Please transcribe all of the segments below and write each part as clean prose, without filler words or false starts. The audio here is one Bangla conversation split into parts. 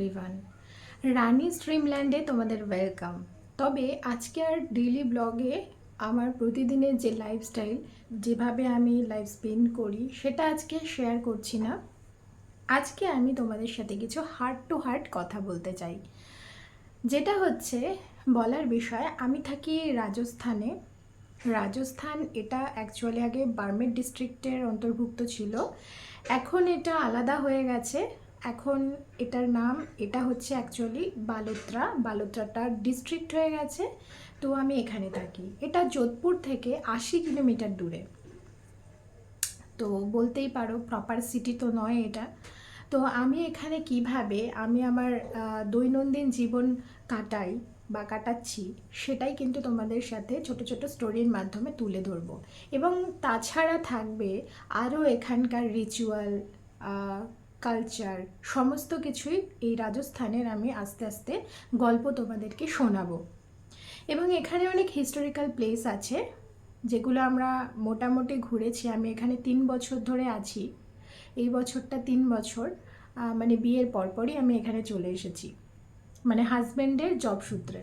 এভরিওয়ান, রানী স্ট্রিমল্যান্ডে তোমাদের ওয়েলকাম। তবে আজকে আর ডেইলি ব্লগে আমার প্রতিদিনের যে লাইফস্টাইল, যেভাবে আমি লাইফ স্পেন্ড করি সেটা আজকে শেয়ার করছি না। আজকে আমি তোমাদের সাথে কিছু হার্ট টু হার্ট কথা বলতে চাই। যেটা হচ্ছে বলার বিষয়, আমি থাকি রাজস্থানে। রাজস্থান এটা অ্যাকচুয়ালি আগে বারমের ডিস্ট্রিক্টের অন্তর্ভুক্ত ছিল, এখন এটা আলাদা হয়ে গেছে। এখন এটার নাম এটা হচ্ছে অ্যাকচুয়ালি বালোত্রাটা ডিস্ট্রিক্ট হয়ে গেছে। তো আমি এখানে থাকি, এটা যোধপুর থেকে 80 কিলোমিটার দূরে। তো বলতেই পারো প্রপার সিটি তো নয় এটা। তো আমি এখানে কিভাবে আমি আমার দৈনন্দিন জীবন কাটাই বা কাটাচ্ছি, সেটাই কিন্তু তোমাদের সাথে ছোট ছোট স্টোরির মাধ্যমে তুলে ধরবো। এবং তাছাড়া থাকবে আরও এখানকার রিচুয়াল, কালচার, সমস্ত কিছুই এই রাজস্থানের আমি আস্তে আস্তে গল্প তোমাদেরকে শোনাবো। এবং এখানে অনেক হিস্টোরিক্যাল প্লেস আছে যেগুলো আমরা মোটামুটি ঘুরেছি। আমি এখানে 3 বছর ধরে আছি। এই বছরটা 3 বছর, মানে বিয়ের পরপরই আমি এখানে চলে এসেছি, মানে হাজব্যান্ডের জব সূত্রে।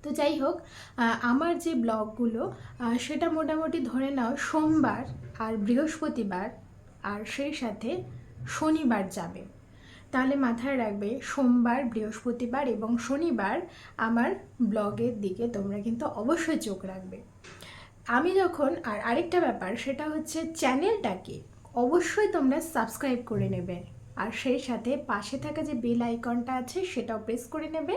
তো যাই হোক, আমার যে ব্লগগুলো সেটা মোটামুটি ধরে নাও সোমবার আর বৃহস্পতিবার আর সেই সাথে শনিবার যাবে। তাহলে মাথায় রাখবে সোমবার, বৃহস্পতিবার এবং শনিবার আমার ব্লগের দিকে তোমরা কিন্তু অবশ্যই চোখ রাখবে। আমি যখন আরেকটা ব্যাপার, সেটা হচ্ছে চ্যানেলটাকে অবশ্যই তোমরা সাবস্ক্রাইব করে নেবে, আর সেই সাথে পাশে থাকা যে বেল আইকনটা আছে সেটাও প্রেস করে নেবে,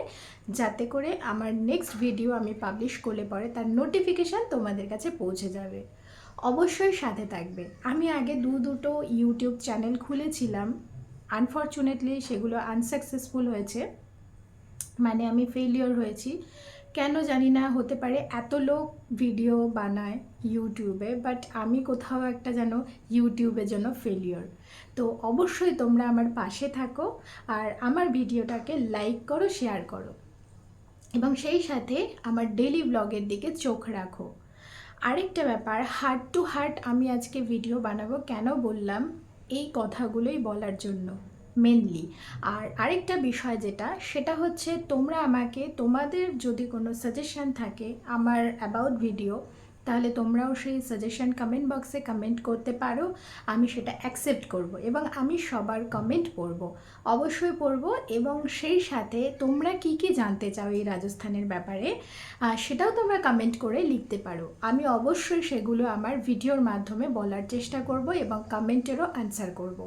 যাতে করে আমার নেক্সট ভিডিও আমি পাবলিশ করলে পরে তার নোটিফিকেশান তোমাদের কাছে পৌঁছে যাবে। অবশ্যই সাথে থাকবে। আমি আগে দুটো ইউটিউব চ্যানেল খুলেছিলাম, আনফর্চুনেটলি সেগুলো আনসাকসেসফুল হয়েছে, মানে আমি ফেলিওর হয়েছি। কেন জানি না, হতে পারে এত লোক ভিডিও বানায় ইউটিউবে, বাট আমি কোথাও একটা যেন ইউটিউবের জন্য ফেলিওর। তো অবশ্যই তোমরা আমার পাশে থাকো আর আমার ভিডিওটাকে লাইক করো, শেয়ার করো এবং সেই সাথে আমার ডেইলি ব্লগের দিকে চোখ রাখো। আরেকটা ব্যাপার, হার্ট টু হার্ট আমি আজকে ভিডিও বানাবো, কেন বললাম, এই কথাগুলোই বলার জন্য মেনলি। আর আরেকটা বিষয় যেটা, সেটা হচ্ছে তোমরা আমাকে তোমাদের যদি কোনো সাজেশান থাকে আমার অ্যাবাউট ভিডিও, তাহলে তোমরাও সেই সাজেশান কমেন্ট বক্সে কমেন্ট করতে পারো। আমি সেটা অ্যাকসেপ্ট করব এবং আমি সবার কমেন্ট পড়ব, অবশ্যই পড়ব। এবং সেই সাথে তোমরা কি কি জানতে চাও এই রাজস্থানের ব্যাপারে, সেটাও তোমরা কমেন্ট করে লিখতে পারো। আমি অবশ্যই সেগুলো আমার ভিডিওর মাধ্যমে বলার চেষ্টা করব এবং কমেন্টেরও অ্যান্সার করব।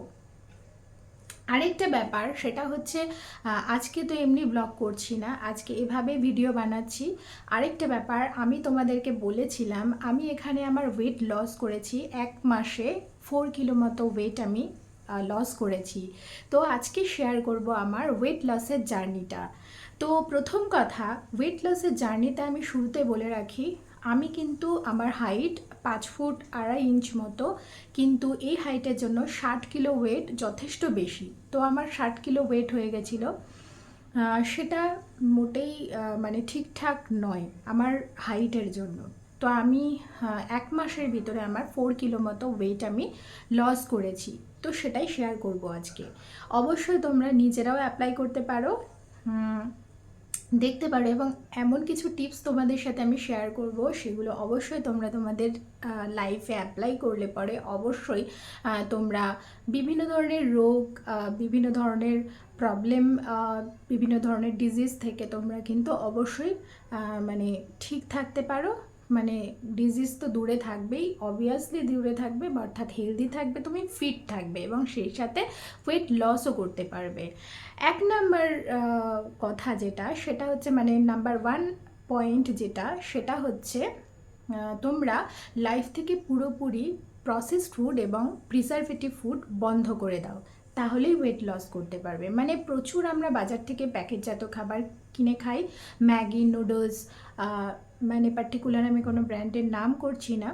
আরেকটা ব্যাপার, সেটা হচ্ছে আজকে তো এমনি ব্লগ করছি না, আজকে এভাবে ভিডিও বানাচ্ছি। আরেকটা ব্যাপার, আমি তোমাদেরকে বলেছিলাম আমি এখানে আমার ওয়েট লস করেছি, 1 মাসে 4 কিলো মতো ওয়েট আমি লস করেছি। তো আজকে শেয়ার করব আমার ওয়েট লসের জার্নিটা। তো প্রথম কথা, ওয়েট লসের জার্নিতে আমি শুরুতে বলে রাখি, আমি কিন্তু আমার হাইট 5 ফুট 2.5 ইঞ্চ মতো, কিন্তু এই হাইটের জন্য 60 কিলো ওয়েট যথেষ্ট বেশি। তো আমার 60 কিলো ওয়েট হয়ে গেছিলো, সেটা মোটেই মানে ঠিকঠাক নয় আমার হাইটের জন্য। তো আমি 1 মাসের ভিতরে আমার 4 কিলো মতো ওয়েট আমি লস করেছি। তো সেটাই শেয়ার করব আজকে। অবশ্যই তোমরা নিজেরাও অ্যাপ্লাই করতে পারো, দেখতে পারো, এবং এমন কিছু টিপস তোমাদের সাথে আমি শেয়ার করব, সেগুলো অবশ্যই তোমরা তোমাদের লাইফে অ্যাপ্লাই করলে পরে অবশ্যই তোমরা বিভিন্ন ধরনের রোগ, বিভিন্ন ধরনের প্রবলেম, বিভিন্ন ধরনের ডিজিজ থেকে তোমরা কিন্তু অবশ্যই মানে ঠিক থাকতে পারো। মানে ডিজিজ তো দূরে থাকবেই, অবভিয়াসলি দূরে থাকবে, অর্থাৎ হেলদি থাকবে, তুমি ফিট থাকবে এবং সেই সাথে ওয়েট লসও করতে পারবে। 1 নাম্বার কথা যেটা, সেটা হচ্ছে মানে নাম্বার 1 পয়েন্ট যেটা, সেটা হচ্ছে তোমরা লাইফ থেকে পুরোপুরি প্রসেসড ফুড এবং প্রিজারভেটিভ ফুড বন্ধ করে দাও, তাহলেই ওয়েট লস করতে পারবে। মানে প্রচুর আমরা বাজার থেকে প্যাকেটজাত খাবার কিনে খাই, ম্যাগি, নুডলস, মানে পার্টিকুলার আমি কোনো ব্র্যান্ডের নাম করছি না,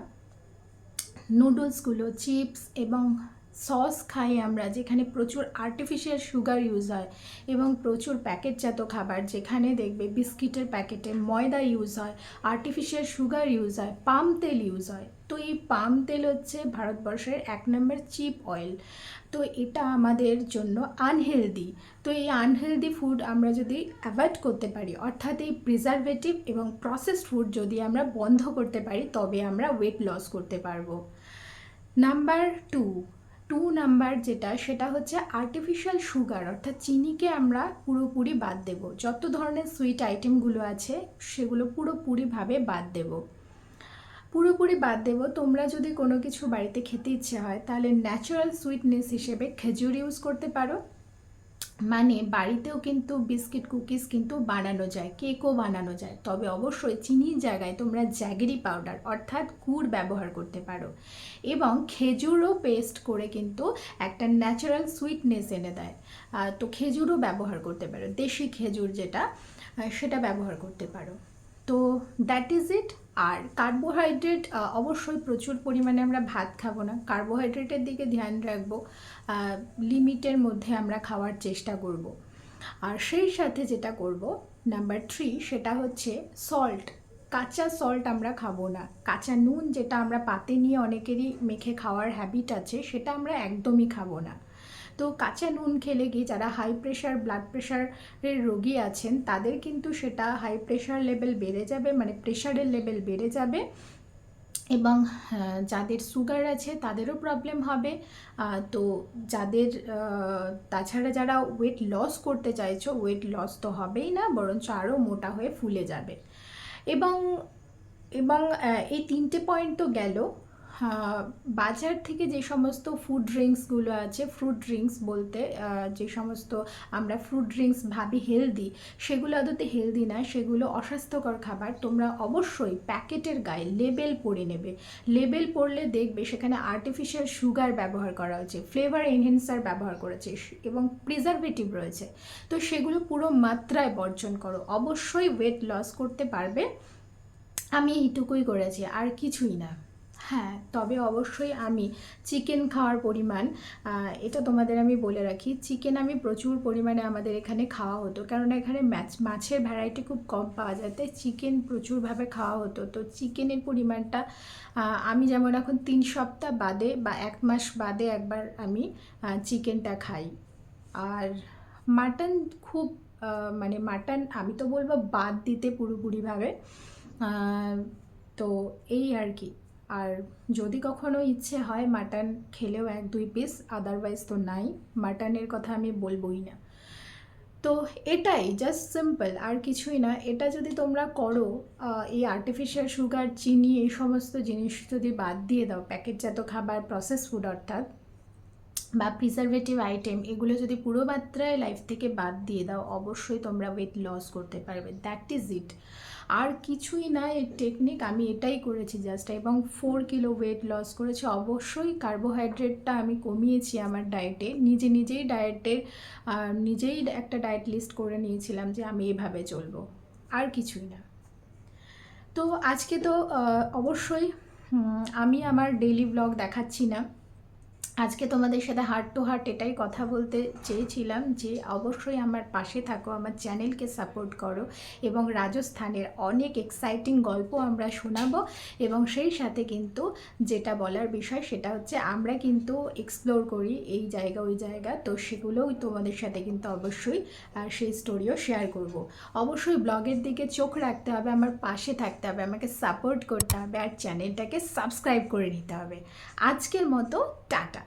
নুডলসগুলো, চিপস এবং সস খাই আমরা, যেখানে প্রচুর আর্টিফিশিয়াল সুগার ইউজ হয়, এবং প্রচুর প্যাকেটজাত খাবার যেখানে দেখবে বিস্কিটের প্যাকেটে ময়দা ইউজ হয়, আর্টিফিশিয়াল সুগার ইউজ হয়, পাম তেল ইউজ হয়। তো এই পাম তেল হচ্ছে ভারতবর্ষের 1 নম্বর চিপ অয়েল। তো এটা আমাদের জন্য আনহেলদি। তো এই আনহেলদি ফুড আমরা যদি অ্যাভয়েড করতে পারি, অর্থাৎ এই প্রিজারভেটিভ এবং প্রসেসড ফুড যদি আমরা বন্ধ করতে পারি, তবে আমরা ওয়েট লস করতে পারবো। নাম্বার 2 নাম্বার যেটা, সেটা হচ্ছে আর্টিফিশিয়াল সুগার, অর্থাৎ চিনিকে আমরা পুরোপুরি বাদ দেব। যত ধরনের সুইট আইটেমগুলো আছে সেগুলো পুরোপুরিভাবে বাদ দেব। পুরোপুরি বাদ দেব। তোমরা যদি কোনো কিছু বাড়িতে খেতে ইচ্ছে হয়, তাহলে ন্যাচারাল সুইটনেস হিসেবে খেজুর ইউজ করতে পারো। মানে বাড়িতেও কিন্তু বিস্কিট কুকিজ কিন্তু বানানো যায়, কেকও বানানো যায়, তবে অবশ্যই চিনির জায়গায় তোমরা জ্যাগেরি পাউডার অর্থাৎ গুড় ব্যবহার করতে পারো। এবং খেজুরও পেস্ট করে কিন্তু একটা ন্যাচারাল সুইটনেস এনে দেয়। তো খেজুরও ব্যবহার করতে পারো, দেশি খেজুর যেটা, সেটা ব্যবহার করতে পারো। তো দ্যাট ইজ ইট। আর কার্বোহাইড্রেট, অবশ্যই প্রচুর পরিমাণে আমরা ভাত খাবো না, কার্বোহাইড্রেটের দিকে ধ্যান রাখবো, লিমিটের মধ্যে আমরা খাওয়ার চেষ্টা করব। আর সেই সাথে যেটা করব, নাম্বার 3, সেটা হচ্ছে সল্ট। কাঁচা সল্ট আমরা খাবো না। কাঁচা নুন যেটা আমরা পাতে নিয়ে অনেকেরই মেখে খাওয়ার হ্যাবিট আছে, সেটা আমরা একদমই খাবো না। তো কাঁচা নুন খেলে কি, যারা হাই প্রেশার ব্লাড প্রেশারের রোগী আছেন, তাদের কিন্তু সেটা হাই প্রেশার লেভেল বেড়ে যাবে, মানে প্রেশারের লেভেল বেড়ে যাবে। এবং যাদের সুগার আছে তাদেরও প্রবলেম হবে। তো যাদের তাছাড়া যারা ওয়েট লস করতে চাইছো, ওয়েট লস তো হবেই না, বরঞ্চ আরও মোটা হয়ে ফুলে যাবে। এবং এবং এই 3টে পয়েন্ট তো গেল। বাজার থেকে যে সমস্ত ফুড ড্রিঙ্কসগুলো আছে, ফ্রুট ড্রিঙ্কস বলতে যে সমস্ত আমরা ফ্রুট ড্রিঙ্কস ভাবি হেলদি, সেগুলো আদতে হেলদি না, সেগুলো অস্বাস্থ্যকর খাবার। তোমরা অবশ্যই প্যাকেটের গায়ে লেবেল পড়ে নেবে। লেবেল পড়লে দেখবে সেখানে আর্টিফিশিয়াল সুগার ব্যবহার করা হয়েছে, ফ্লেভার এনহ্যান্সার ব্যবহার করেছে, এবং প্রিজারভেটিভ রয়েছে। তো সেগুলো পুরো মাত্রায় বর্জন করো, অবশ্যই ওয়েট লস করতে পারবে। আমি এইটুকুই করেছি, আর কিছুই না। হ্যাঁ, তবে অবশ্যই আমি চিকেন খাওয়ার পরিমাণ, এটা তোমাদের আমি বলে রাখি, চিকেন আমি প্রচুর পরিমাণে আমাদের এখানে খাওয়া হতো, কারণ এখানে মাছের ভ্যারাইটি খুব কম পাওয়া যায়, তাই চিকেন প্রচুরভাবে খাওয়া হতো। তো চিকেনের পরিমাণটা আমি যেমন এখন 3 সপ্তাহ বাদে বা 1 মাস বাদে একবার আমি চিকেনটা খাই। আর মাটন খুব, মানে মাটন আমি তো বলবো বাদ দিতে পুরোপুরিভাবে। তো এই আর কি। আর যদি কখনো ইচ্ছে হয় মাটন খেলেও 1-2 পিস, আদারওয়াইজ তো নাই, মাটনের কথা আমি বলবোই না। তো এটাই জাস্ট সিম্পল, আর কিছুই না। এটা যদি তোমরা করো, এই আর্টিফিশিয়াল সুগার, চিনি, এই সমস্ত জিনিস যদি বাদ দিয়ে দাও, প্যাকেটজাত খাবার, প্রসেস ফুড অর্থাৎ, বা প্রিজারভেটিভ আইটেম, এগুলো যদি পুরো মাত্রায় লাইফ থেকে বাদ দিয়ে দাও, অবশ্যই তোমরা ওয়েট লস করতে পারবে। That is it. আর কিছুই না, এই টেকনিক আমি এটাই করেছি জাস্ট, এবং 4 কিলো ওয়েট লস করেছি। অবশ্যই কার্বোহাইড্রেটটা আমি কমিয়েছি আমার ডায়েটে, নিজেই একটা ডায়েট লিস্ট করে নিয়েছিলাম যে আমি এভাবে চলবো, আর কিছুই না। তো আজকে তো অবশ্যই আমি আমার ডেইলি ব্লগ দেখাচ্ছি না, আজকে তোমাদের সাথে হার্ট টু হার্ট এটাই কথা বলতে চেয়েছিলাম যে অবশ্যই আমার পাশে থাকো, আমার চ্যানেলকে সাপোর্ট করো, এবং রাজস্থানের অনেক এক্সাইটিং গল্প আমরা শোনাবো। এবং সেই সাথে কিন্তু যেটা বলার বিষয়, সেটা হচ্ছে আমরা কিন্তু এক্সপ্লোর করি এই জায়গা ওই জায়গা, তো সেগুলোও তোমাদের সাথে কিন্তু অবশ্যই সেই স্টোরিও শেয়ার করব। অবশ্যই ব্লগের দিকে চোখ রাখতে হবে, আমার পাশে থাকতে হবে, আমাকে সাপোর্ট করতে হবে, আর চ্যানেলটাকে সাবস্ক্রাইব করে নিতে হবে। আজকের মতো টাটা।